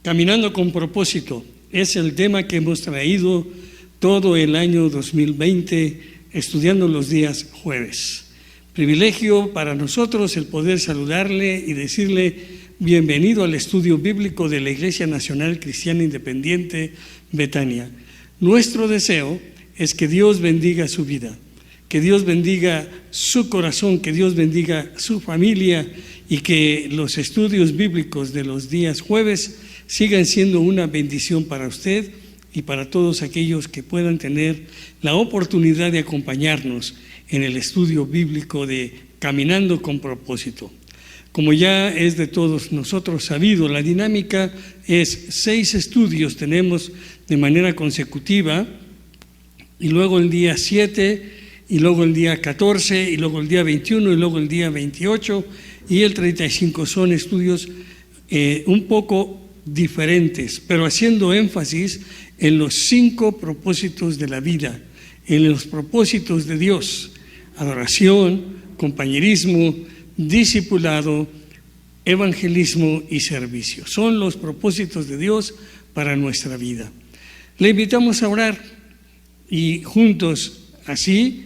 Caminando con propósito es el tema que hemos traído todo el año 2020, estudiando los días jueves. Privilegio para nosotros el poder saludarle y decirle bienvenido al estudio bíblico de la Iglesia Nacional Cristiana Independiente Betania. Nuestro deseo es que Dios bendiga su vida, que Dios bendiga su corazón, que Dios bendiga su familia y que los estudios bíblicos de los días jueves sigan siendo una bendición para usted y para todos aquellos que puedan tener la oportunidad de acompañarnos en el estudio bíblico de Caminando con Propósito. Como ya es de todos nosotros sabido, la dinámica es 6 estudios tenemos de manera consecutiva, y luego el día 7, y luego el día 14, y luego el día 21, y luego el día 28, y el 35. Son estudios un poco diferentes, pero haciendo énfasis en los 5 propósitos de la vida, en los propósitos de Dios: adoración, compañerismo, discipulado, evangelismo y servicio. Son los propósitos de Dios para nuestra vida. Le invitamos a orar y juntos así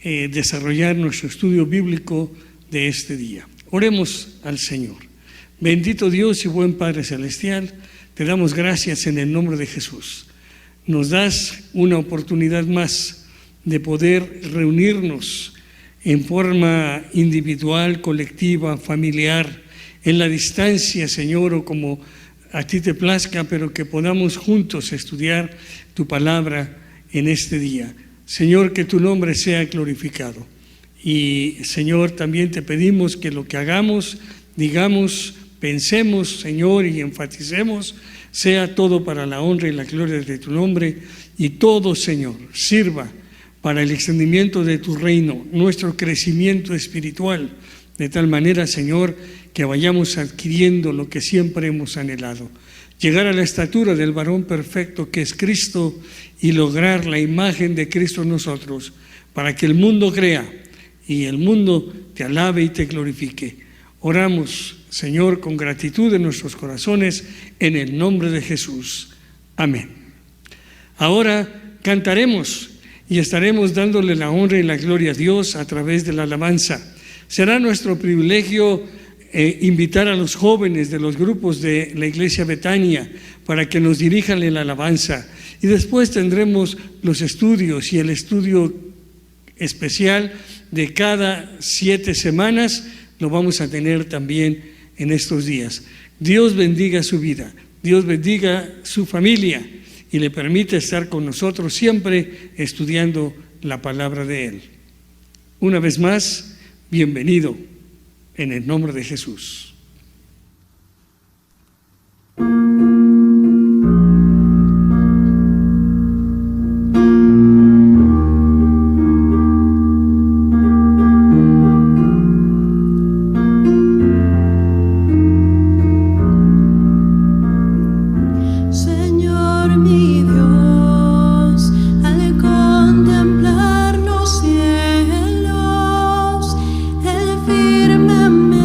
desarrollar nuestro estudio bíblico de este día. Oremos al Señor. Bendito Dios y buen Padre Celestial, te damos gracias en el nombre de Jesús. Nos das una oportunidad más de poder reunirnos en forma individual, colectiva, familiar, en la distancia, Señor, o como a ti te plazca, pero que podamos juntos estudiar tu palabra en este día. Señor, que tu nombre sea glorificado. Y, Señor, también te pedimos que lo que hagamos, digamos, pensemos, Señor, y enfaticemos, sea todo para la honra y la gloria de tu nombre, y todo, Señor, sirva para el extendimiento de tu reino, nuestro crecimiento espiritual, de tal manera, Señor, que vayamos adquiriendo lo que siempre hemos anhelado: llegar a la estatura del varón perfecto que es Cristo y lograr la imagen de Cristo en nosotros, para que el mundo crea y el mundo te alabe y te glorifique. Oramos, Señor, con gratitud en nuestros corazones, en el nombre de Jesús. Amén. Ahora cantaremos y estaremos dándole la honra y la gloria a Dios a través de la alabanza. Será nuestro privilegio invitar a los jóvenes de los grupos de la Iglesia Betania para que nos dirijan en la alabanza. Y después tendremos los estudios y el estudio especial de cada 7 semanas. Lo vamos a tener también en estos días. Dios bendiga su vida, Dios bendiga su familia y le permite estar con nosotros siempre estudiando la palabra de Él. Una vez más, bienvenido en el nombre de Jesús. Firmemente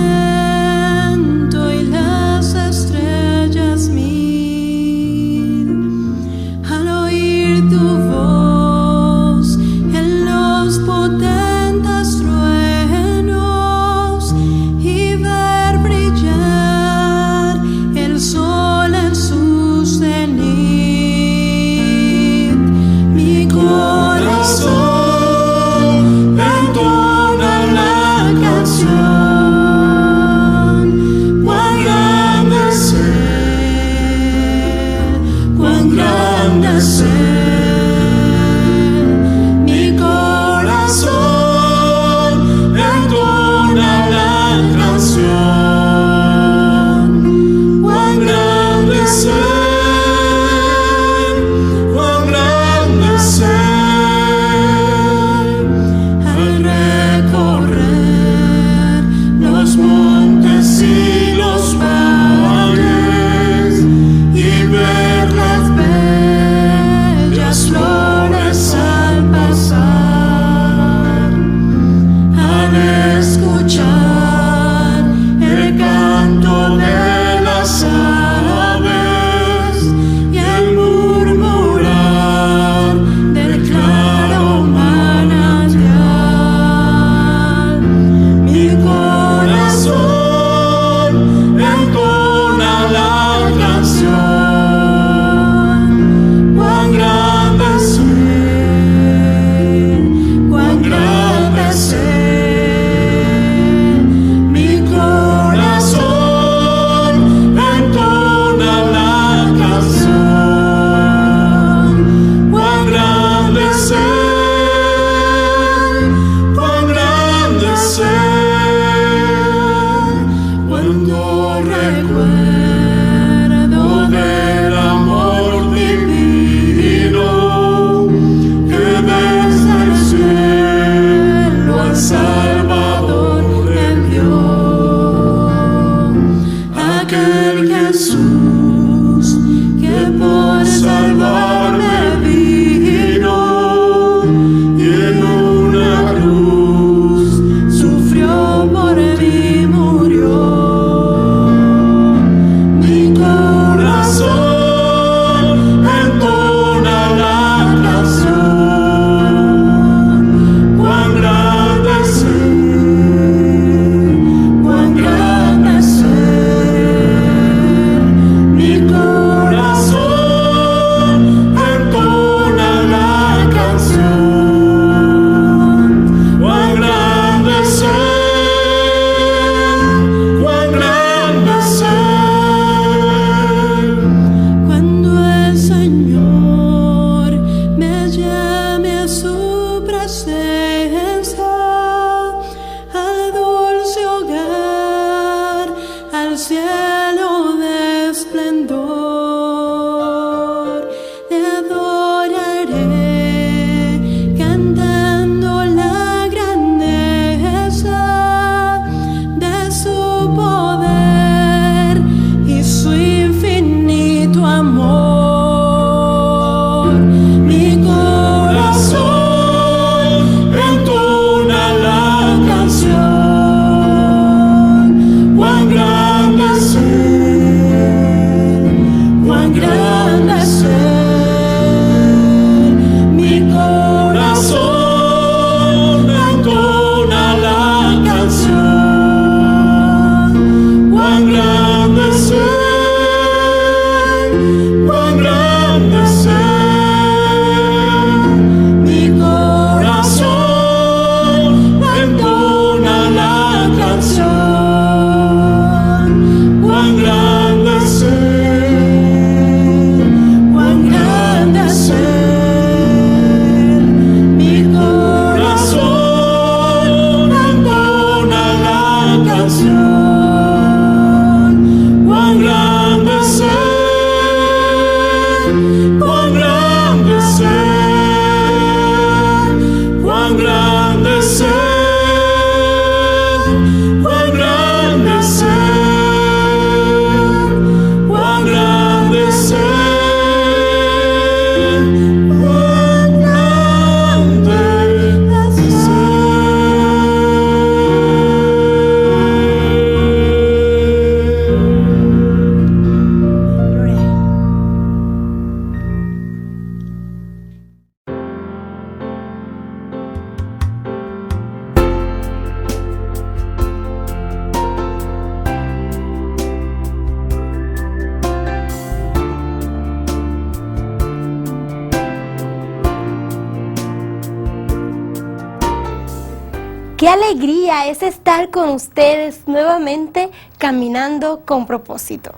Qué alegría es estar con ustedes nuevamente caminando con propósito.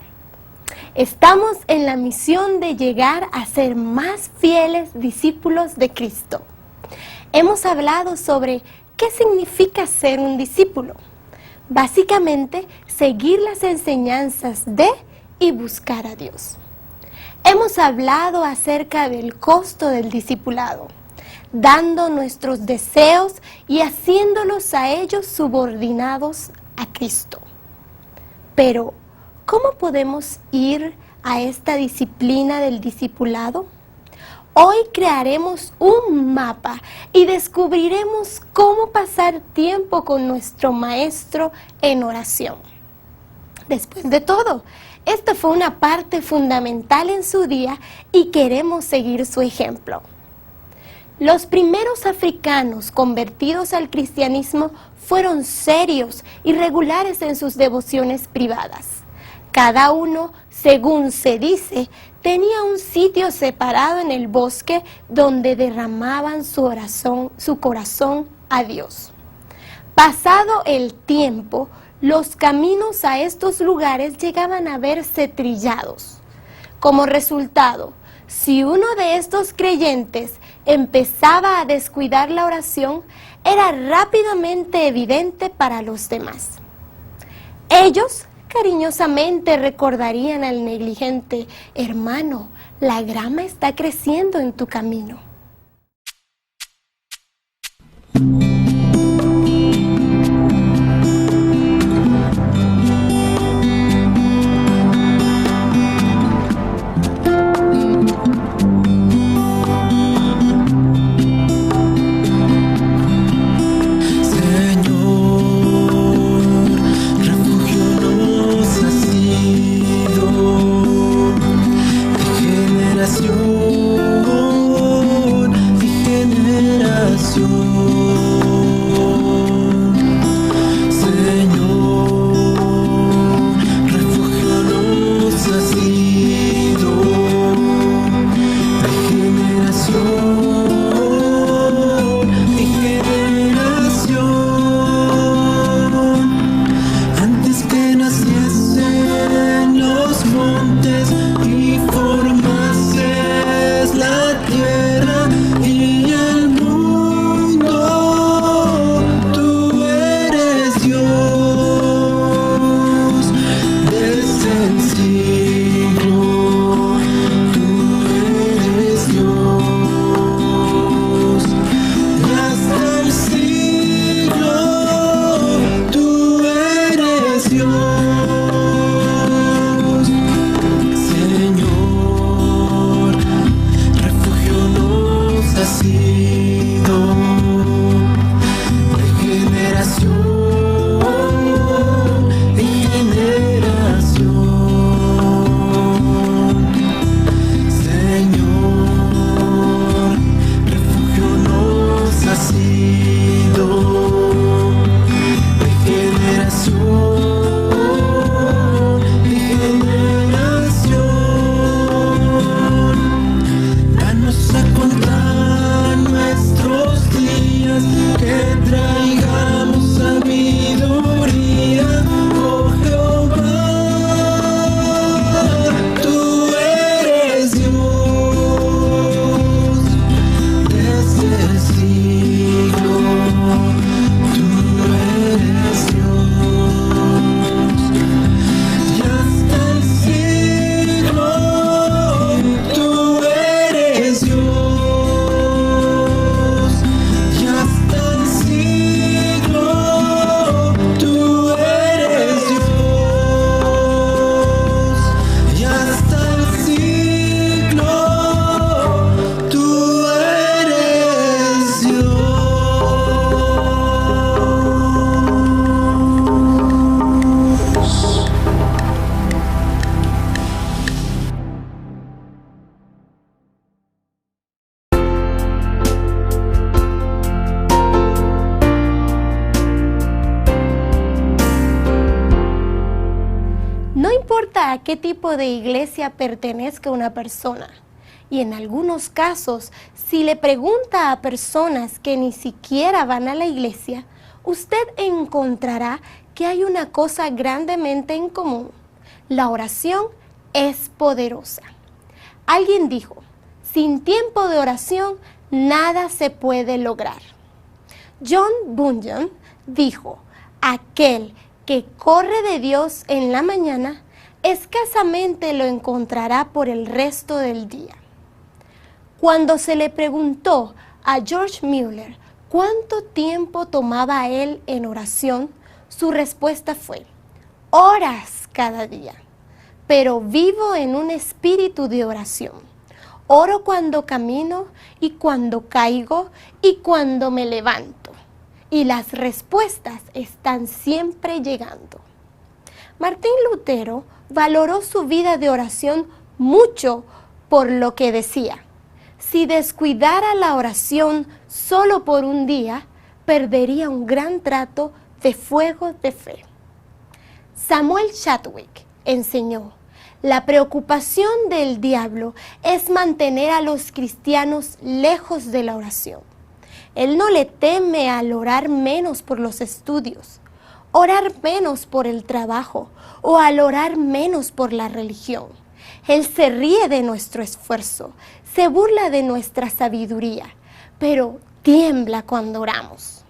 Estamos en la misión de llegar a ser más fieles discípulos de Cristo. Hemos hablado sobre qué significa ser un discípulo. Básicamente, seguir las enseñanzas de y buscar a Dios. Hemos hablado acerca del costo del discipulado, dando nuestros deseos y haciéndolos a ellos subordinados a Cristo. Pero, ¿cómo podemos ir a esta disciplina del discipulado? Hoy crearemos un mapa y descubriremos cómo pasar tiempo con nuestro Maestro en oración. Después de todo, esta fue una parte fundamental en su día y queremos seguir su ejemplo. Los primeros africanos convertidos al cristianismo fueron serios y regulares en sus devociones privadas. Cada uno, según se dice, tenía un sitio separado en el bosque donde derramaban su corazón a Dios. Pasado el tiempo, los caminos a estos lugares llegaban a verse trillados. Como resultado, si uno de estos creyentes empezaba a descuidar la oración, era rápidamente evidente para los demás. Ellos cariñosamente recordarían al negligente: hermano, la grama está creciendo en tu camino. No importa a qué tipo de iglesia pertenezca una persona, y en algunos casos, si le pregunta a personas que ni siquiera van a la iglesia, usted encontrará que hay una cosa grandemente en común. La oración es poderosa. Alguien dijo, sin tiempo de oración, nada se puede lograr. John Bunyan dijo, aquel que corre de Dios en la mañana, escasamente lo encontrará por el resto del día. Cuando se le preguntó a George Mueller cuánto tiempo tomaba él en oración, su respuesta fue, horas cada día, pero vivo en un espíritu de oración. Oro cuando camino y cuando caigo y cuando me levanto. Y las respuestas están siempre llegando. Martín Lutero valoró su vida de oración mucho por lo que decía, si descuidara la oración solo por un día, perdería un gran trato de fuego de fe. Samuel Chadwick enseñó, la preocupación del diablo es mantener a los cristianos lejos de la oración. Él no le teme al orar menos por los estudios, orar menos por el trabajo o al orar menos por la religión. Él se ríe de nuestro esfuerzo, se burla de nuestra sabiduría, pero tiembla cuando oramos.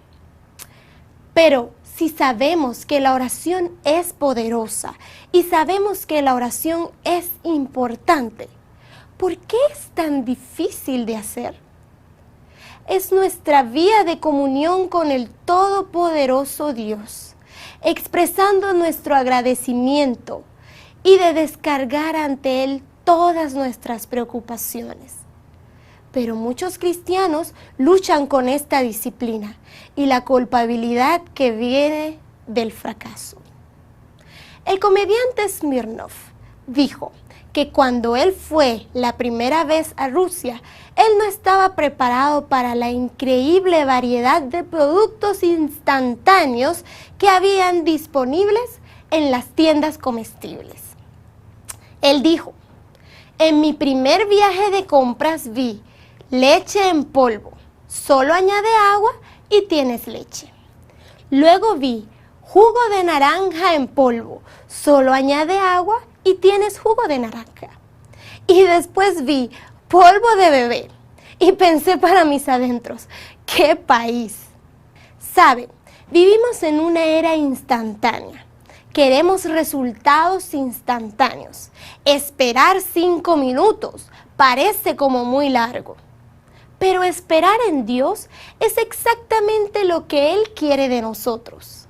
Pero si sabemos que la oración es poderosa y sabemos que la oración es importante, ¿por qué es tan difícil de hacer? Es nuestra vía de comunión con el Todopoderoso Dios, expresando nuestro agradecimiento y de descargar ante Él todas nuestras preocupaciones. Pero muchos cristianos luchan con esta disciplina y la culpabilidad que viene del fracaso. El comediante Smirnoff dijo que cuando él fue la primera vez a Rusia, él no estaba preparado para la increíble variedad de productos instantáneos que habían disponibles en las tiendas comestibles. Él dijo, en mi primer viaje de compras vi leche en polvo, solo añade agua y tienes leche. Luego vi jugo de naranja en polvo, solo añade agua y tienes jugo de naranja. Y después vi polvo de bebé y pensé para mis adentros, ¡qué país! Saben, vivimos en una era instantánea. Queremos resultados instantáneos. Esperar 5 minutos parece como muy largo. Pero esperar en Dios es exactamente lo que Él quiere de nosotros.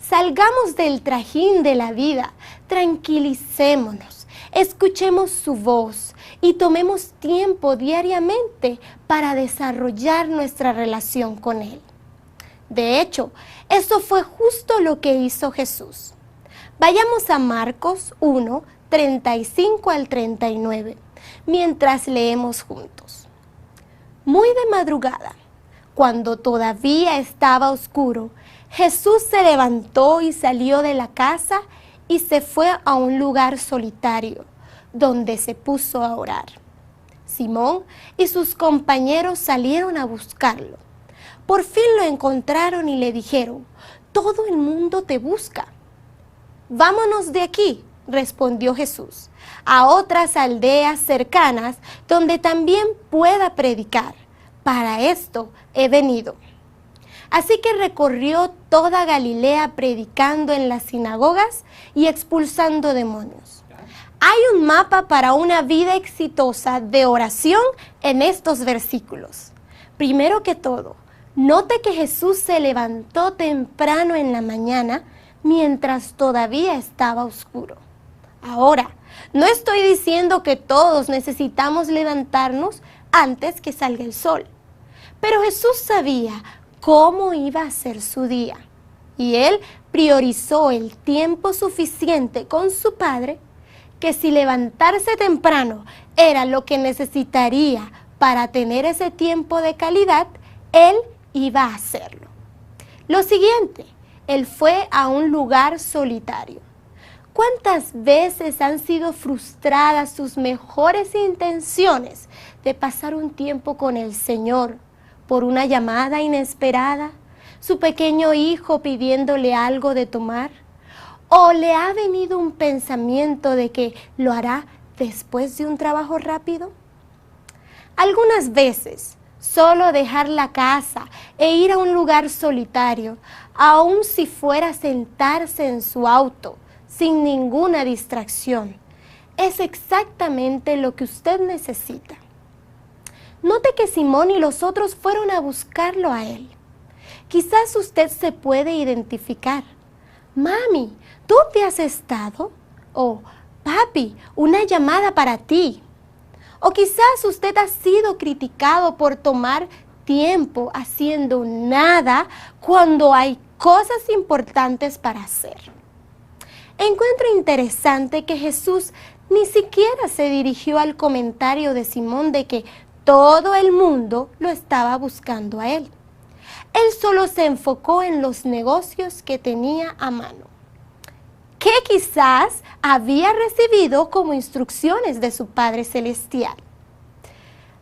Salgamos del trajín de la vida, tranquilicémonos, escuchemos su voz y tomemos tiempo diariamente para desarrollar nuestra relación con Él. De hecho, eso fue justo lo que hizo Jesús. Vayamos a Marcos 1, 35 al 39, mientras leemos juntos. Muy de madrugada, cuando todavía estaba oscuro, Jesús se levantó y salió de la casa y se fue a un lugar solitario, donde se puso a orar. Simón y sus compañeros salieron a buscarlo. Por fin lo encontraron y le dijeron, todo el mundo te busca. Vámonos de aquí, respondió Jesús, a otras aldeas cercanas donde también pueda predicar. Para esto he venido. Así que recorrió toda Galilea predicando en las sinagogas y expulsando demonios. Hay un mapa para una vida exitosa de oración en estos versículos. Primero que todo, note que Jesús se levantó temprano en la mañana mientras todavía estaba oscuro. Ahora, no estoy diciendo que todos necesitamos levantarnos antes que salga el sol, pero Jesús sabía cómo iba a ser su día y Él priorizó el tiempo suficiente con su Padre, que si levantarse temprano era lo que necesitaría para tener ese tiempo de calidad, Él iba a hacerlo. Lo siguiente, Él fue a un lugar solitario. ¿Cuántas veces han sido frustradas sus mejores intenciones de pasar un tiempo con el Señor por una llamada inesperada, su pequeño hijo pidiéndole algo de tomar? ¿O le ha venido un pensamiento de que lo hará después de un trabajo rápido? Algunas veces, solo dejar la casa e ir a un lugar solitario, aun si fuera sentarse en su auto, sin ninguna distracción, es exactamente lo que usted necesita. Note que Simón y los otros fueron a buscarlo a él. Quizás usted se puede identificar. Mami, ¿dónde has estado? O papi, una llamada para ti. O quizás usted ha sido criticado por tomar tiempo haciendo nada cuando hay cosas importantes para hacer. Encuentro interesante que Jesús ni siquiera se dirigió al comentario de Simón de que todo el mundo lo estaba buscando a él. Él solo se enfocó en los negocios que tenía a mano, que quizás había recibido como instrucciones de su Padre Celestial.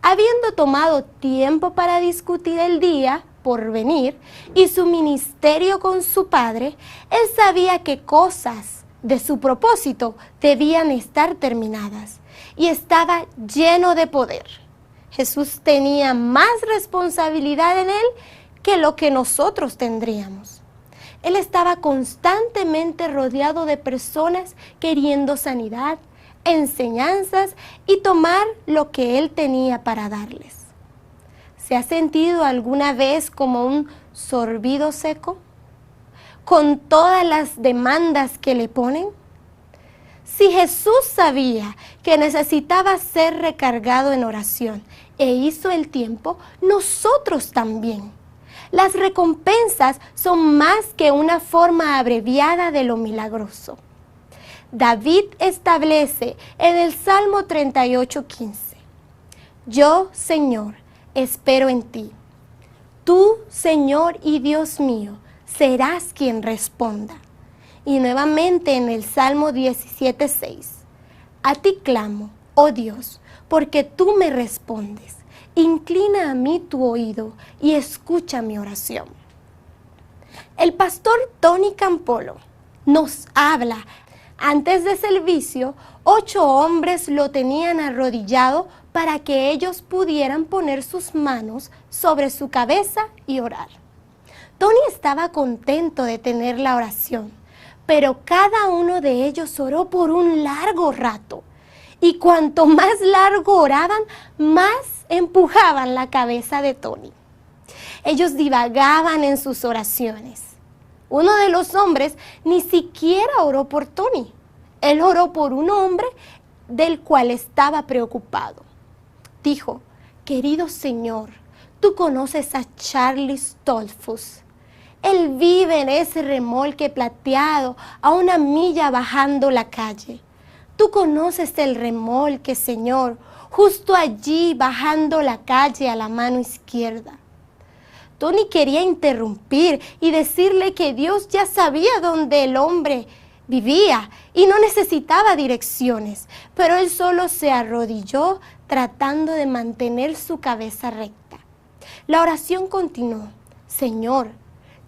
Habiendo tomado tiempo para discutir el día por venir y su ministerio con su Padre, él sabía que cosas de su propósito debían estar terminadas y estaba lleno de poder. Jesús tenía más responsabilidad en él que lo que nosotros tendríamos. Él estaba constantemente rodeado de personas queriendo sanidad, enseñanzas y tomar lo que él tenía para darles. ¿Se ha sentido alguna vez como un sorbido seco, con todas las demandas que le ponen? Si Jesús sabía que necesitaba ser recargado en oración e hizo el tiempo, nosotros también. Las recompensas son más que una forma abreviada de lo milagroso. David establece en el Salmo 38:15, yo, Señor, espero en ti. Tú, Señor y Dios mío, serás quien responda. Y nuevamente en el Salmo 17:6, a ti clamo, oh Dios, porque tú me respondes. Inclina a mí tu oído y escucha mi oración. El pastor Tony Campolo nos habla. Antes del servicio, 8 hombres lo tenían arrodillado para que ellos pudieran poner sus manos sobre su cabeza y orar. Tony estaba contento de tener la oración, pero cada uno de ellos oró por un largo rato. Y cuanto más largo oraban, más empujaban la cabeza de Tony. Ellos divagaban en sus oraciones. Uno de los hombres ni siquiera oró por Tony. Él oró por un hombre del cual estaba preocupado. Dijo, querido Señor, tú conoces a Charlie Stoltzfus. Él vive en ese remolque plateado a 1 milla bajando la calle. Tú conoces el remolque, Señor, justo allí bajando la calle a la mano izquierda. Tony quería interrumpir y decirle que Dios ya sabía dónde el hombre vivía y no necesitaba direcciones, pero él solo se arrodilló tratando de mantener su cabeza recta. La oración continuó. Señor,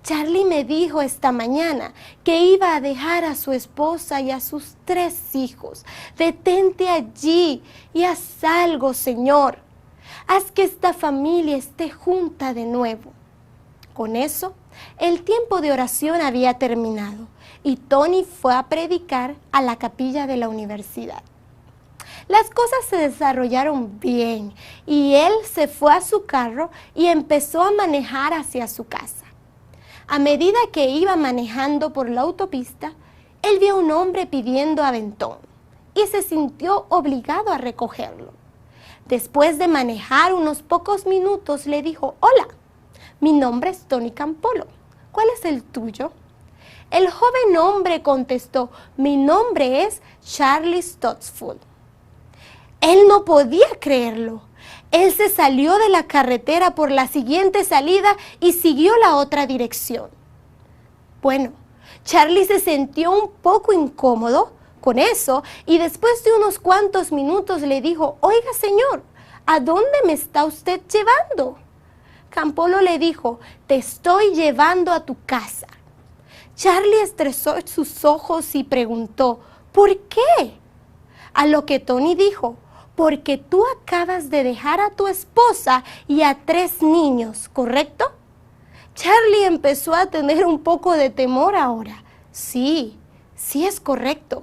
Charlie me dijo esta mañana que iba a dejar a su esposa y a sus 3 hijos. Detente allí y haz algo, Señor. Haz que esta familia esté junta de nuevo. Con eso, el tiempo de oración había terminado y Tony fue a predicar a la capilla de la universidad. Las cosas se desarrollaron bien y él se fue a su carro y empezó a manejar hacia su casa. A medida que iba manejando por la autopista, él vio a un hombre pidiendo aventón y se sintió obligado a recogerlo. Después de manejar unos pocos minutos, le dijo, hola, mi nombre es Tony Campolo. ¿Cuál es el tuyo? El joven hombre contestó, mi nombre es Charlie Stoltzfus. Él no podía creerlo. Él se salió de la carretera por la siguiente salida y siguió la otra dirección. Bueno, Charlie se sintió un poco incómodo con eso y después de unos cuantos minutos le dijo, oiga señor, ¿a dónde me está usted llevando? Campolo le dijo, te estoy llevando a tu casa. Charlie estrechó sus ojos y preguntó, ¿por qué? A lo que Tony dijo, porque tú acabas de dejar a tu esposa y a 3 niños, ¿correcto? Charlie empezó a tener un poco de temor ahora. Sí es correcto.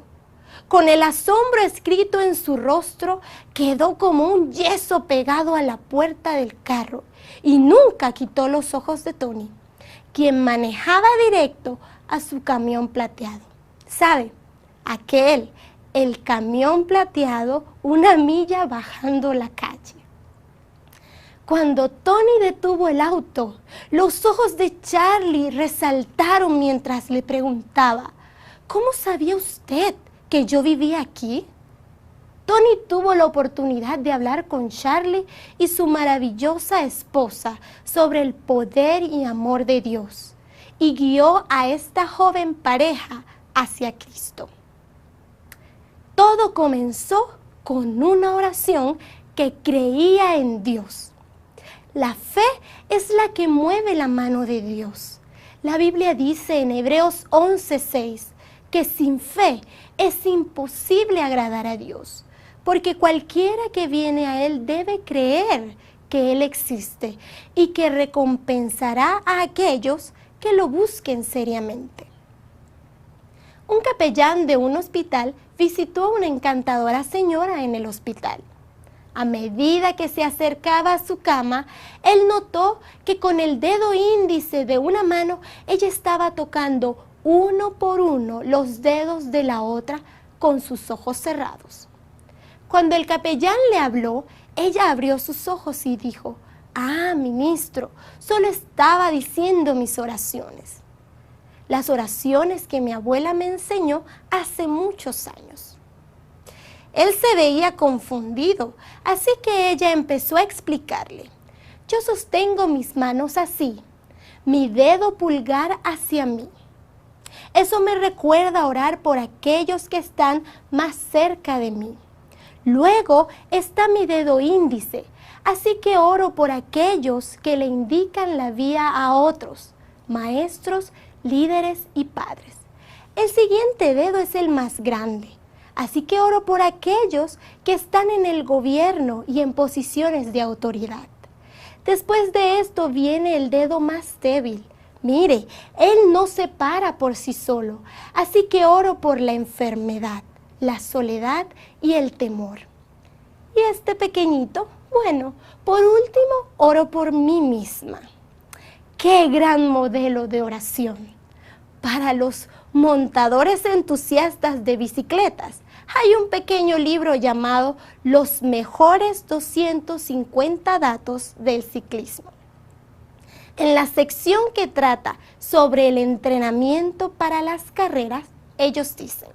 Con el asombro escrito en su rostro, quedó como un yeso pegado a la puerta del carro y nunca quitó los ojos de Tony, quien manejaba directo a su camión plateado. ¿Sabe? El camión plateado, una milla bajando la calle. Cuando Tony detuvo el auto, los ojos de Charlie resaltaron mientras le preguntaba, ¿cómo sabía usted que yo vivía aquí? Tony tuvo la oportunidad de hablar con Charlie y su maravillosa esposa sobre el poder y amor de Dios y guió a esta joven pareja hacia Cristo. Todo comenzó con una oración que creía en Dios. La fe es la que mueve la mano de Dios. La Biblia dice en Hebreos 11:6 que sin fe es imposible agradar a Dios, porque cualquiera que viene a Él debe creer que Él existe y que recompensará a aquellos que lo busquen seriamente. Un capellán de un hospital visitó a una encantadora señora en el hospital. A medida que se acercaba a su cama, él notó que con el dedo índice de una mano ella estaba tocando uno por uno los dedos de la otra con sus ojos cerrados. Cuando el capellán le habló, ella abrió sus ojos y dijo, ministro, solo estaba diciendo mis oraciones. Las oraciones que mi abuela me enseñó hace muchos años. Él se veía confundido, así que ella empezó a explicarle. Yo sostengo mis manos así, mi dedo pulgar hacia mí. Eso me recuerda orar por aquellos que están más cerca de mí. Luego está mi dedo índice, así que oro por aquellos que le indican la vía a otros, maestros, líderes y padres. El siguiente dedo es el más grande, así que oro por aquellos que están en el gobierno y en posiciones de autoridad. Después de esto viene el dedo más débil. Mire, él no se para por sí solo, así que oro por la enfermedad, la soledad y el temor. Y este pequeñito, por último, oro por mí misma. ¡Qué gran modelo de oración! Para los montadores entusiastas de bicicletas, hay un pequeño libro llamado Los mejores 250 datos del ciclismo. En la sección que trata sobre el entrenamiento para las carreras, ellos dicen,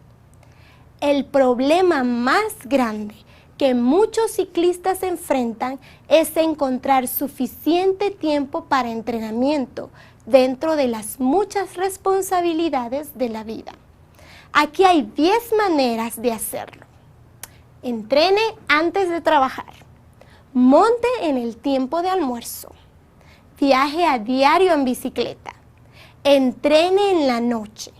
el problema más grande que muchos ciclistas enfrentan es encontrar suficiente tiempo para entrenamiento dentro de las muchas responsabilidades de la vida. Aquí hay 10 maneras de hacerlo. Entrene antes de trabajar. Monte en el tiempo de almuerzo. Viaje a diario en bicicleta. Entrene en la noche.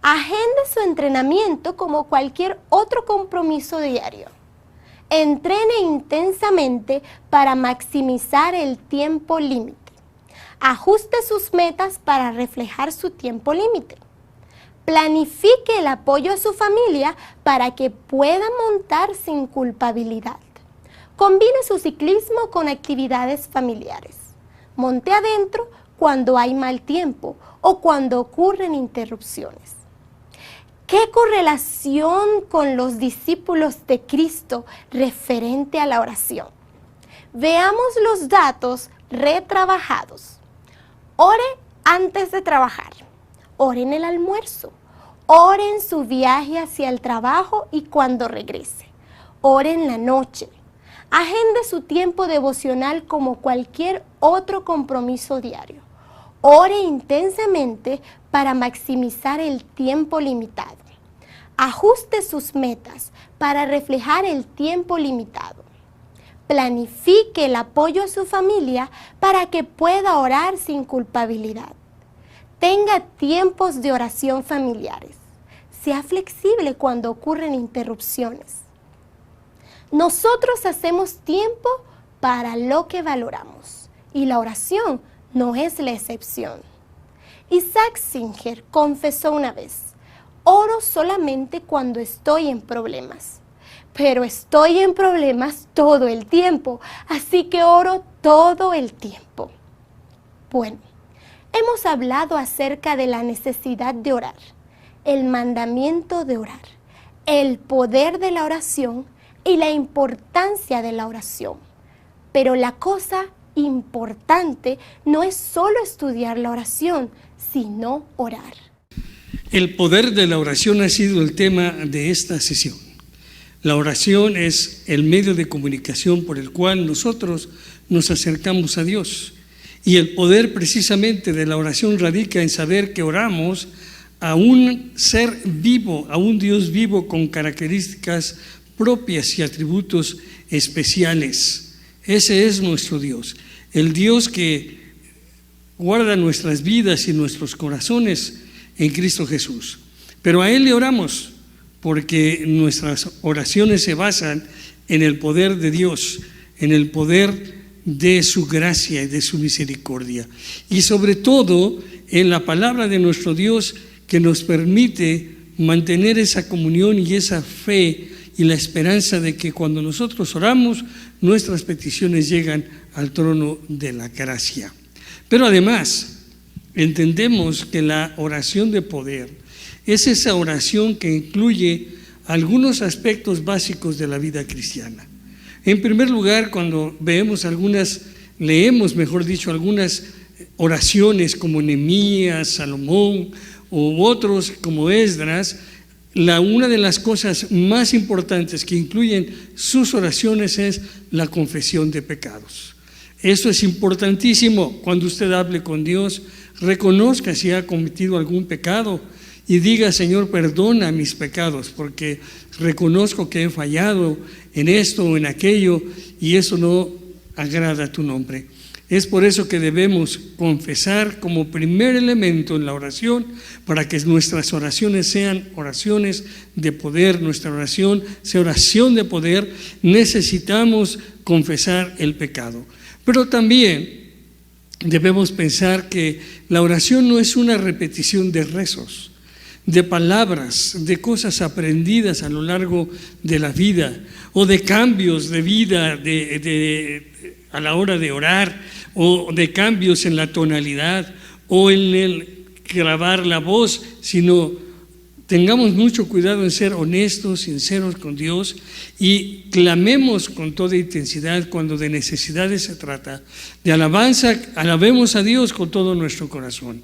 Agende su entrenamiento como cualquier otro compromiso diario. Entrene intensamente para maximizar el tiempo límite. Ajuste sus metas para reflejar su tiempo límite. Planifique el apoyo a su familia para que pueda montar sin culpabilidad. Combine su ciclismo con actividades familiares. Monte adentro cuando hay mal tiempo o cuando ocurren interrupciones. ¿Qué correlación con los discípulos de Cristo referente a la oración? Veamos los datos retrabajados. Ore antes de trabajar. Ore en el almuerzo. Ore en su viaje hacia el trabajo y cuando regrese. Ore en la noche. Agende su tiempo devocional como cualquier otro compromiso diario. Ore intensamente para maximizar el tiempo limitado. Ajuste sus metas para reflejar el tiempo limitado. planifique el apoyo a su familia para que pueda orar sin culpabilidad. Tenga tiempos de oración familiares. Sea flexible cuando ocurren interrupciones. Nosotros hacemos tiempo para lo que valoramos y la oración no es la excepción. Isaac Singer confesó una vez: oro solamente cuando estoy en problemas, pero estoy en problemas todo el tiempo, así que oro todo el tiempo. Bueno, hemos hablado acerca de la necesidad de orar, el mandamiento de orar, el poder de la oración y la importancia de la oración. Pero la cosa importante no es solo estudiar la oración, sino orar. El poder de la oración ha sido el tema de esta sesión. La oración es el medio de comunicación por el cual nosotros nos acercamos a Dios. Y el poder precisamente de la oración radica en saber que oramos a un ser vivo, a un Dios vivo con características propias y atributos especiales. Ese es nuestro Dios, el Dios que guarda nuestras vidas y nuestros corazones en Cristo Jesús. Pero a Él le oramos porque nuestras oraciones se basan en el poder de Dios, en el poder de su gracia y de su misericordia. Y sobre todo en la palabra de nuestro Dios que nos permite mantener esa comunión y esa fe y la esperanza de que cuando nosotros oramos, nuestras peticiones llegan al trono de la gracia. Pero además, entendemos que la oración de poder es esa oración que incluye algunos aspectos básicos de la vida cristiana. En primer lugar, cuando leemos algunas oraciones como Nehemías, Salomón u otros como Esdras, una de las cosas más importantes que incluyen sus oraciones es la confesión de pecados. Esto es importantísimo. Cuando usted hable con Dios, reconozca si ha cometido algún pecado y diga: Señor, perdona mis pecados, porque reconozco que he fallado en esto o en aquello y eso no agrada a tu nombre. Es por eso que debemos confesar como primer elemento en la oración, para que nuestras oraciones sean oraciones de poder, nuestra oración sea oración de poder. Necesitamos confesar el pecado. Pero también debemos pensar que la oración no es una repetición de rezos, de palabras, de cosas aprendidas a lo largo de la vida, o de cambios de vida a la hora de orar, o de cambios en la tonalidad, o en el grabar la voz, sino tengamos mucho cuidado en ser honestos, sinceros con Dios y clamemos con toda intensidad cuando de necesidades se trata. De alabanza, alabemos a Dios con todo nuestro corazón.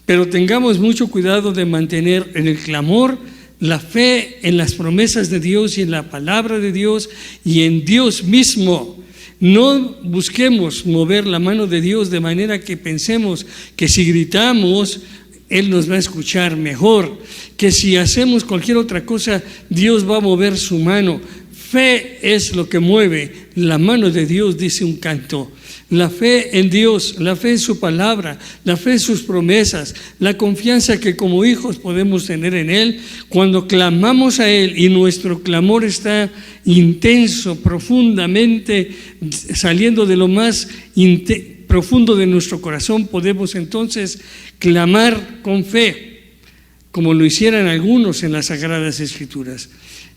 Pero tengamos mucho cuidado de mantener en el clamor la fe en las promesas de Dios y en la palabra de Dios y en Dios mismo. No busquemos mover la mano de Dios de manera que pensemos que si gritamos, Él nos va a escuchar mejor, que si hacemos cualquier otra cosa, Dios va a mover su mano. Fe es lo que mueve la mano de Dios, dice un canto. La fe en Dios, la fe en su palabra, la fe en sus promesas, la confianza que como hijos podemos tener en Él. Cuando clamamos a Él y nuestro clamor está intenso, profundamente saliendo de lo más profundo de nuestro corazón, podemos entonces clamar con fe, como lo hicieran algunos en las Sagradas Escrituras.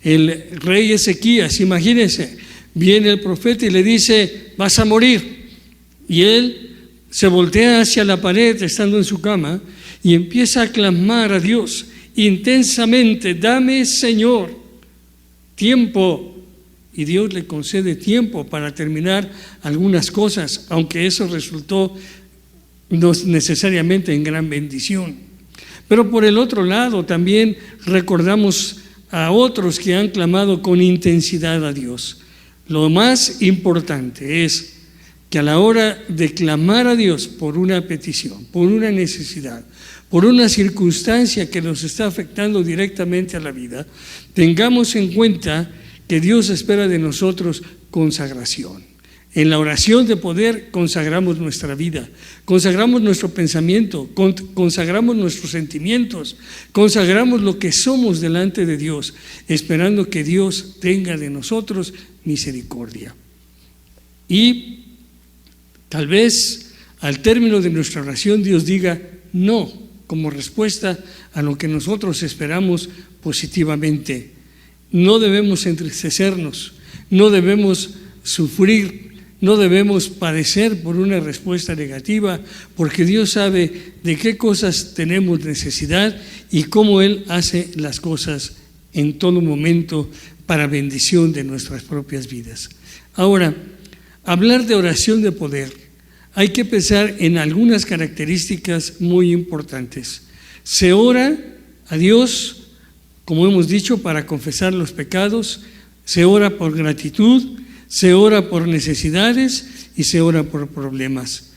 El rey Ezequías, imagínense, viene el profeta y le dice: vas a morir. Y él se voltea hacia la pared estando en su cama y empieza a clamar a Dios intensamente: dame, Señor, tiempo. Y Dios le concede tiempo para terminar algunas cosas, aunque eso resultó no necesariamente en gran bendición. Pero por el otro lado también recordamos a otros que han clamado con intensidad a Dios. Lo más importante es que a la hora de clamar a Dios por una petición, por una necesidad, por una circunstancia que nos está afectando directamente a la vida, tengamos en cuenta que Dios espera de nosotros consagración. En la oración de poder consagramos nuestra vida, consagramos nuestro pensamiento, consagramos nuestros sentimientos, consagramos lo que somos delante de Dios, esperando que Dios tenga de nosotros misericordia. Y tal vez al término de nuestra oración Dios diga no, como respuesta a lo que nosotros esperamos positivamente. No debemos entristecernos, no debemos sufrir, no debemos padecer por una respuesta negativa, porque Dios sabe de qué cosas tenemos necesidad y cómo Él hace las cosas en todo momento para bendición de nuestras propias vidas. Ahora, hablar de oración de poder, hay que pensar en algunas características muy importantes. Se ora a Dios, como hemos dicho, para confesar los pecados, se ora por gratitud, se ora por necesidades y se ora por problemas,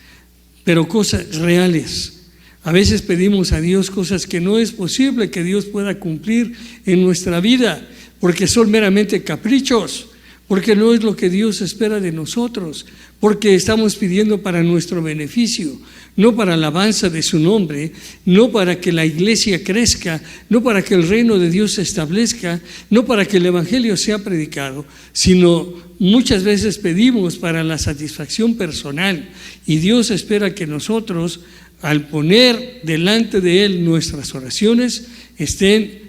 pero cosas reales. A veces pedimos a Dios cosas que no es posible que Dios pueda cumplir en nuestra vida, porque son meramente caprichos, porque no es lo que Dios espera de nosotros, porque estamos pidiendo para nuestro beneficio, no para la alabanza de su nombre, no para que la iglesia crezca, no para que el reino de Dios se establezca, no para que el evangelio sea predicado, sino muchas veces pedimos para la satisfacción personal, y Dios espera que nosotros, al poner delante de Él nuestras oraciones, estén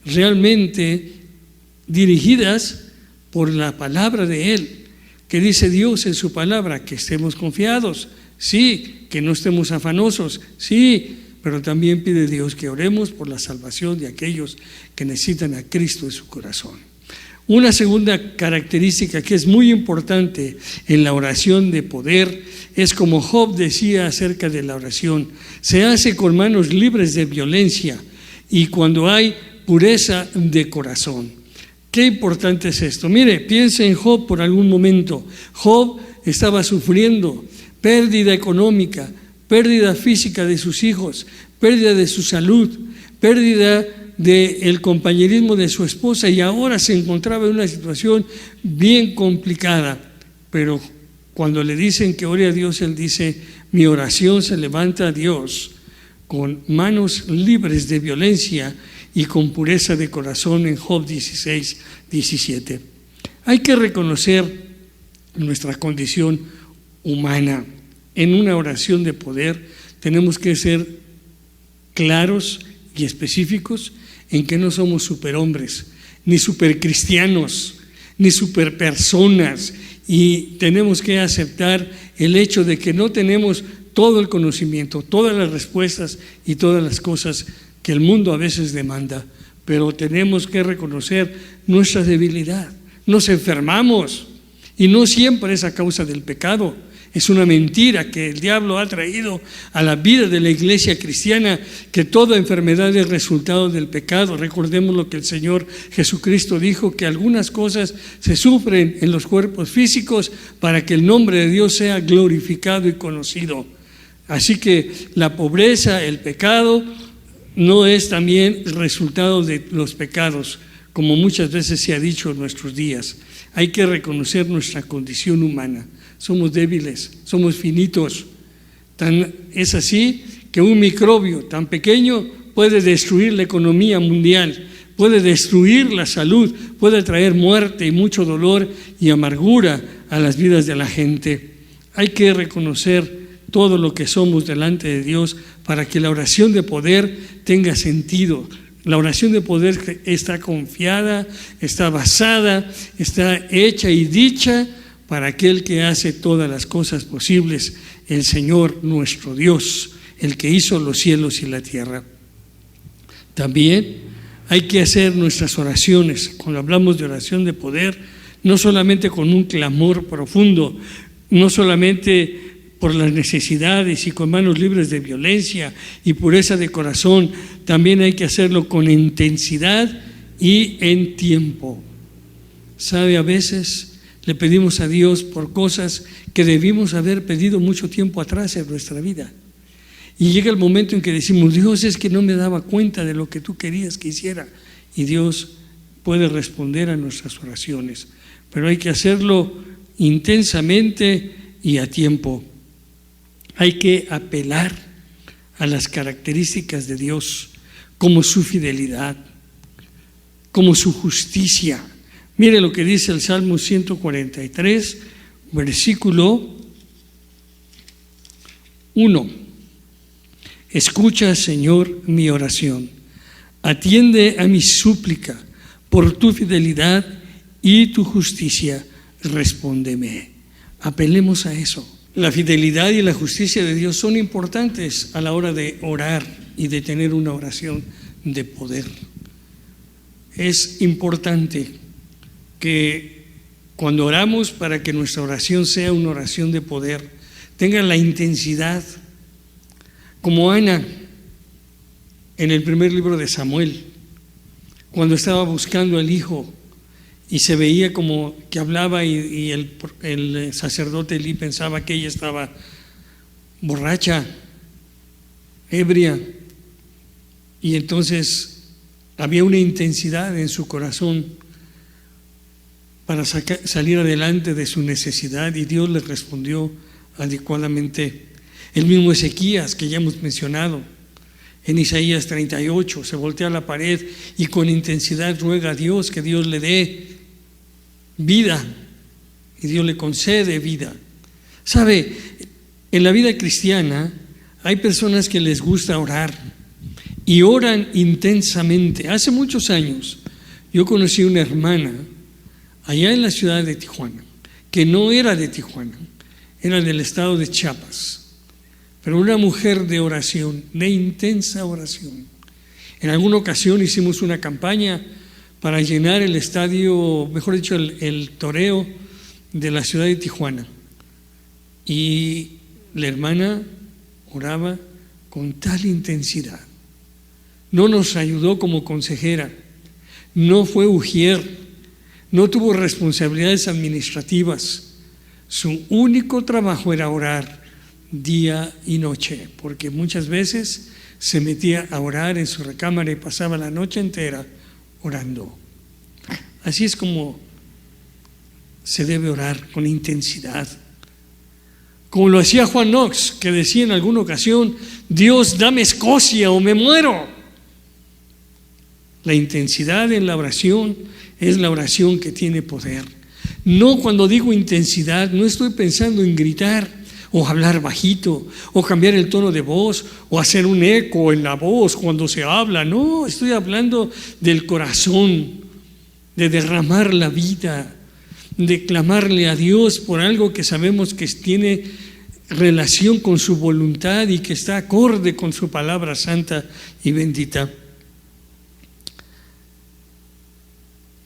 realmente dirigidas por la palabra de Él, que dice Dios en su palabra, que estemos confiados, sí, que no estemos afanosos, sí, pero también pide Dios que oremos por la salvación de aquellos que necesitan a Cristo en su corazón. Una segunda característica que es muy importante en la oración de poder es, como Job decía acerca de la oración, se hace con manos libres de violencia y cuando hay pureza de corazón. Qué importante es esto. Mire, piense en Job por algún momento. Job estaba sufriendo pérdida económica, pérdida física de sus hijos, pérdida de su salud, pérdida del compañerismo de su esposa, y ahora se encontraba en una situación bien complicada. Pero cuando le dicen que ore a Dios, él dice: mi oración se levanta a Dios con manos libres de violencia y con pureza de corazón, en Job 16, 17. Hay que reconocer nuestra condición humana. En una oración de poder tenemos que ser claros y específicos en que no somos superhombres, ni supercristianos, ni superpersonas, y tenemos que aceptar el hecho de que no tenemos todo el conocimiento, todas las respuestas y todas las cosas que el mundo a veces demanda, pero tenemos que reconocer nuestra debilidad. Nos enfermamos y no siempre es a causa del pecado. Es una mentira que el diablo ha traído a la vida de la iglesia cristiana, que toda enfermedad es resultado del pecado. Recordemos lo que el Señor Jesucristo dijo, que algunas cosas se sufren en los cuerpos físicos para que el nombre de Dios sea glorificado y conocido. Así que la pobreza, el pecado, no es también el resultado de los pecados, como muchas veces se ha dicho en nuestros días. Hay que reconocer nuestra condición humana. Somos débiles, somos finitos. Es así que un microbio tan pequeño puede destruir la economía mundial, puede destruir la salud, puede traer muerte y mucho dolor y amargura a las vidas de la gente. Hay que reconocer todo lo que somos delante de Dios para que la oración de poder tenga sentido. La oración de poder está confiada, está basada, está hecha y dicha para aquel que hace todas las cosas posibles, el Señor nuestro Dios, el que hizo los cielos y la tierra. También hay que hacer nuestras oraciones, cuando hablamos de oración de poder, no solamente con un clamor profundo, no solamente por las necesidades y con manos libres de violencia y pureza de corazón, también hay que hacerlo con intensidad y en tiempo. ¿Sabe? A veces le pedimos a Dios por cosas que debimos haber pedido mucho tiempo atrás en nuestra vida. Y llega el momento en que decimos: Dios, es que no me daba cuenta de lo que tú querías que hiciera. Y Dios puede responder a nuestras oraciones. Pero hay que hacerlo intensamente y a tiempo. Hay que apelar a las características de Dios, como su fidelidad, como su justicia. Mire lo que dice el Salmo 143, versículo 1. Escucha, Señor, mi oración. Atiende a mi súplica. Por tu fidelidad y tu justicia, respóndeme. Apelemos a eso. La fidelidad y la justicia de Dios son importantes a la hora de orar y de tener una oración de poder. Es importante que cuando oramos, para que nuestra oración sea una oración de poder, tenga la intensidad, como Ana en el primer libro de Samuel, cuando estaba buscando al hijo y se veía como que hablaba y el sacerdote Elí pensaba que ella estaba borracha, ebria, y entonces había una intensidad en su corazón para salir adelante de su necesidad, y Dios le respondió adecuadamente. El mismo Ezequías, que ya hemos mencionado, en Isaías 38, se voltea a la pared y con intensidad ruega a Dios que Dios le dé vida, y Dios le concede vida. ¿Sabe? En la vida cristiana hay personas que les gusta orar y oran intensamente. Hace muchos años yo conocí una hermana allá en la ciudad de Tijuana, que no era de Tijuana, era del estado de Chiapas, pero una mujer de oración, de intensa oración. En alguna ocasión hicimos una campaña para llenar el estadio, mejor dicho, el toreo de la ciudad de Tijuana. Y la hermana oraba con tal intensidad. No nos ayudó como consejera, no fue ujier, no tuvo responsabilidades administrativas. Su único trabajo era orar día y noche, porque muchas veces se metía a orar en su recámara y pasaba la noche entera orando. Así es como se debe orar, con intensidad. Como lo hacía Juan Knox, que decía en alguna ocasión: Dios, dame Escocia o me muero. La intensidad en la oración es la oración que tiene poder. No, cuando digo intensidad, no estoy pensando en gritar o hablar bajito o cambiar el tono de voz o hacer un eco en la voz cuando se habla. No, estoy hablando del corazón, de derramar la vida, de clamarle a Dios por algo que sabemos que tiene relación con su voluntad y que está acorde con su palabra santa y bendita.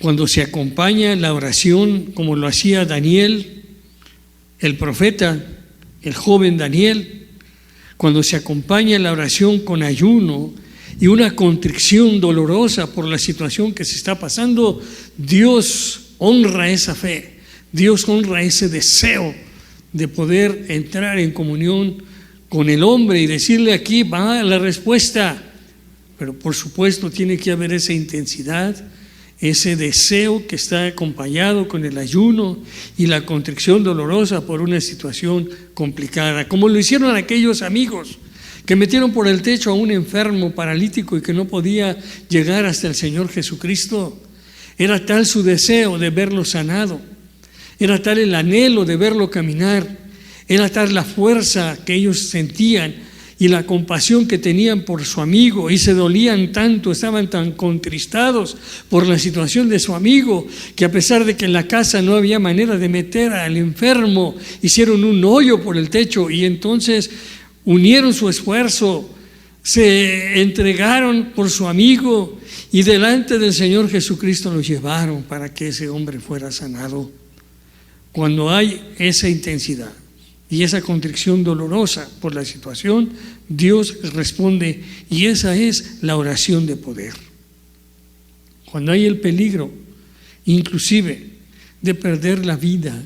Cuando se acompaña la oración, como lo hacía Daniel, el profeta, el joven Daniel, cuando se acompaña la oración con ayuno y una contrición dolorosa por la situación que se está pasando, Dios honra esa fe, Dios honra ese deseo de poder entrar en comunión con el hombre y decirle: aquí va la respuesta. Pero por supuesto tiene que haber esa intensidad, ese deseo que está acompañado con el ayuno y la contrición dolorosa por una situación complicada, como lo hicieron aquellos amigos que metieron por el techo a un enfermo paralítico y que no podía llegar hasta el Señor Jesucristo. Era tal su deseo de verlo sanado, era tal el anhelo de verlo caminar, era tal la fuerza que ellos sentían y la compasión que tenían por su amigo, y se dolían tanto, estaban tan contristados por la situación de su amigo, que a pesar de que en la casa no había manera de meter al enfermo, hicieron un hoyo por el techo y entonces unieron su esfuerzo, se entregaron por su amigo y delante del Señor Jesucristo lo llevaron para que ese hombre fuera sanado. Cuando hay esa intensidad y esa contrición dolorosa por la situación, Dios responde, y esa es la oración de poder. Cuando hay el peligro, inclusive, de perder la vida,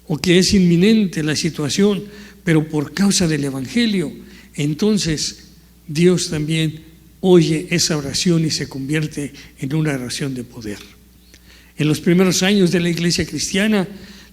o que es inminente la situación, pero por causa del Evangelio, entonces Dios también oye esa oración y se convierte en una oración de poder. En los primeros años de la iglesia cristiana,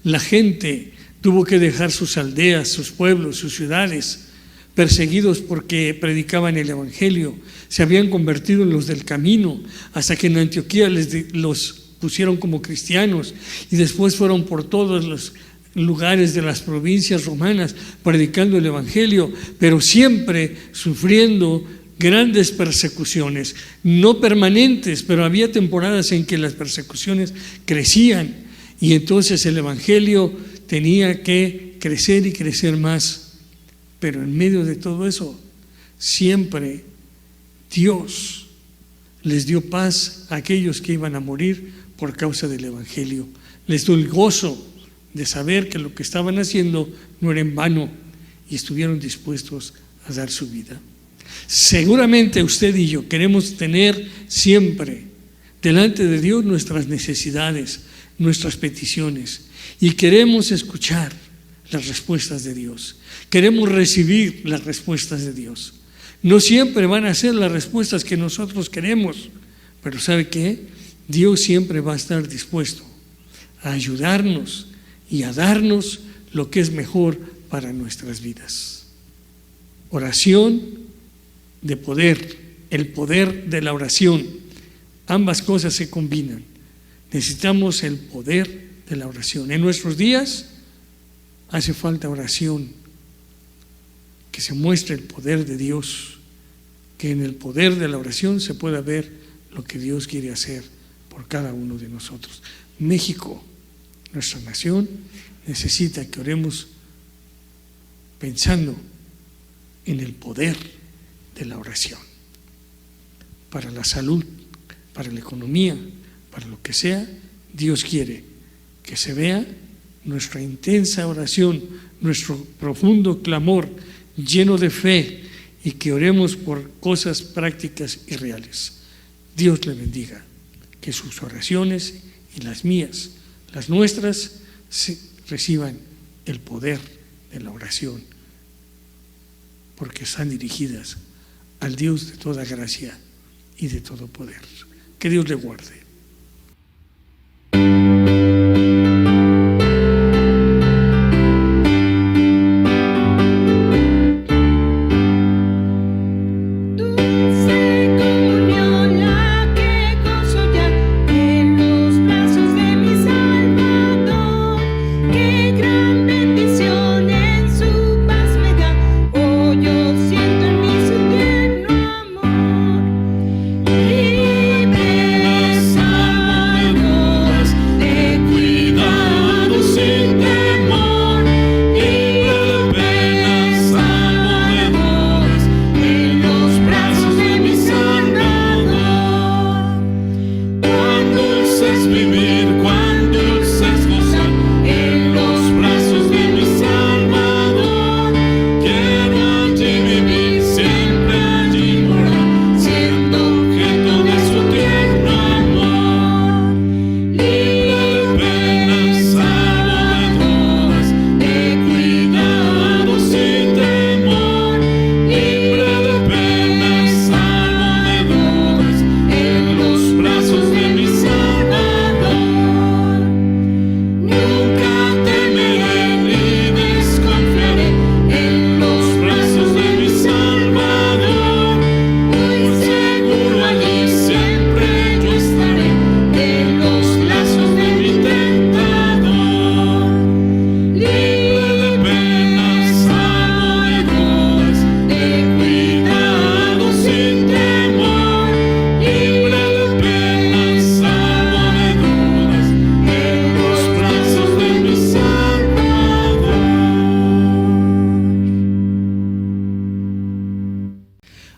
La gente tuvo que dejar sus aldeas, sus pueblos, sus ciudades, perseguidos porque predicaban el Evangelio. Se habían convertido en los del camino, hasta que en Antioquía los pusieron como cristianos, y después fueron por todos los lugares de las provincias romanas predicando el Evangelio, pero siempre sufriendo grandes persecuciones, no permanentes, pero había temporadas en que las persecuciones crecían, y entonces el Evangelio tenía que crecer y crecer más. Pero en medio de todo eso, siempre Dios les dio paz a aquellos que iban a morir por causa del Evangelio. Les dio el gozo de saber que lo que estaban haciendo no era en vano, y estuvieron dispuestos a dar su vida. Seguramente usted y yo queremos tener siempre delante de Dios nuestras necesidades, nuestras peticiones, y queremos escuchar las respuestas de Dios. Queremos recibir las respuestas de Dios. No siempre van a ser las respuestas que nosotros queremos, pero ¿sabe qué? Dios siempre va a estar dispuesto a ayudarnos y a darnos lo que es mejor para nuestras vidas. Oración de poder, el poder de la oración. Ambas cosas se combinan. Necesitamos el poder de la oración. En nuestros días hace falta oración, que se muestre el poder de Dios, que en el poder de la oración se pueda ver lo que Dios quiere hacer por cada uno de nosotros. México, nuestra nación, necesita que oremos pensando en el poder de la oración, para la salud, para la economía, para lo que sea. Dios quiere que se vea nuestra intensa oración, nuestro profundo clamor lleno de fe, y que oremos por cosas prácticas y reales. Dios le bendiga, que sus oraciones y las mías, las nuestras, reciban el poder de la oración, porque están dirigidas al Dios de toda gracia y de todo poder. Que Dios le guarde.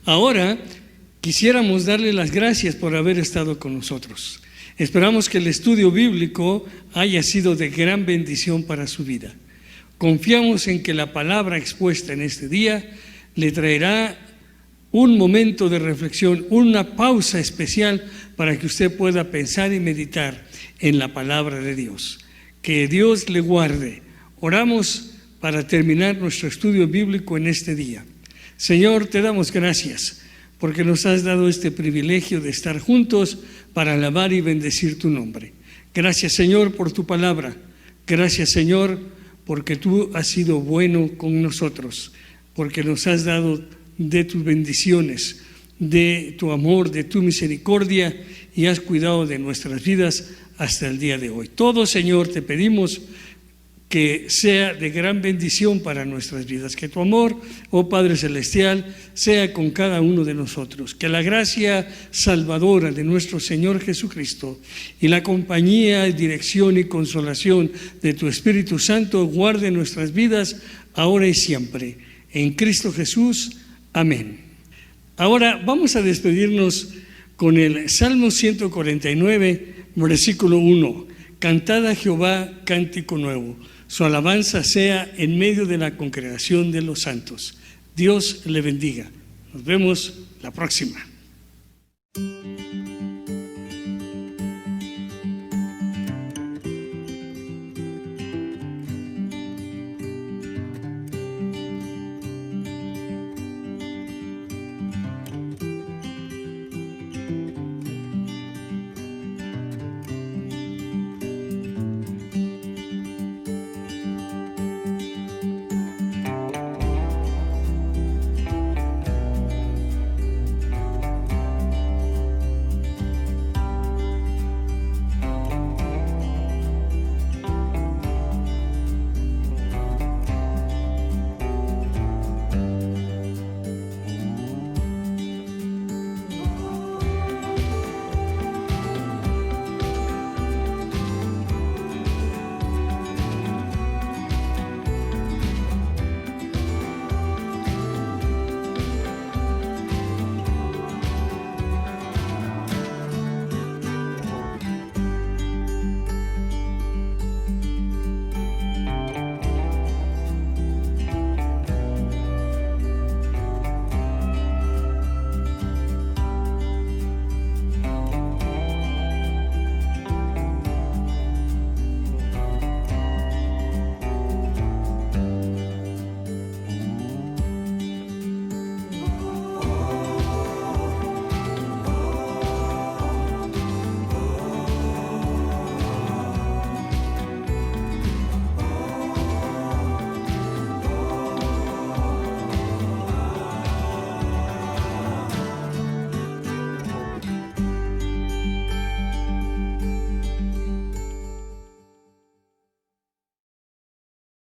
Ahora quisiéramos darle las gracias por haber estado con nosotros. Esperamos que el estudio bíblico haya sido de gran bendición para su vida. Confiamos en que la palabra expuesta en este día le traerá un momento de reflexión, una pausa especial para que usted pueda pensar y meditar en la palabra de Dios. Que Dios le guarde. Oramos para terminar nuestro estudio bíblico en este día. Señor, te damos gracias porque nos has dado este privilegio de estar juntos para alabar y bendecir tu nombre. Gracias, Señor, por tu palabra. Gracias, Señor, porque tú has sido bueno con nosotros, porque nos has dado de tus bendiciones, de tu amor, de tu misericordia, y has cuidado de nuestras vidas hasta el día de hoy. Todo, Señor, te pedimos que sea de gran bendición para nuestras vidas, que tu amor, oh Padre Celestial, sea con cada uno de nosotros, que la gracia salvadora de nuestro Señor Jesucristo y la compañía, dirección y consolación de tu Espíritu Santo guarde nuestras vidas ahora y siempre. En Cristo Jesús, amén. Ahora vamos a despedirnos con el Salmo 149, versículo 1. Cantad a Jehová cántico nuevo. Su alabanza sea en medio de la congregación de los santos. Dios le bendiga. Nos vemos la próxima.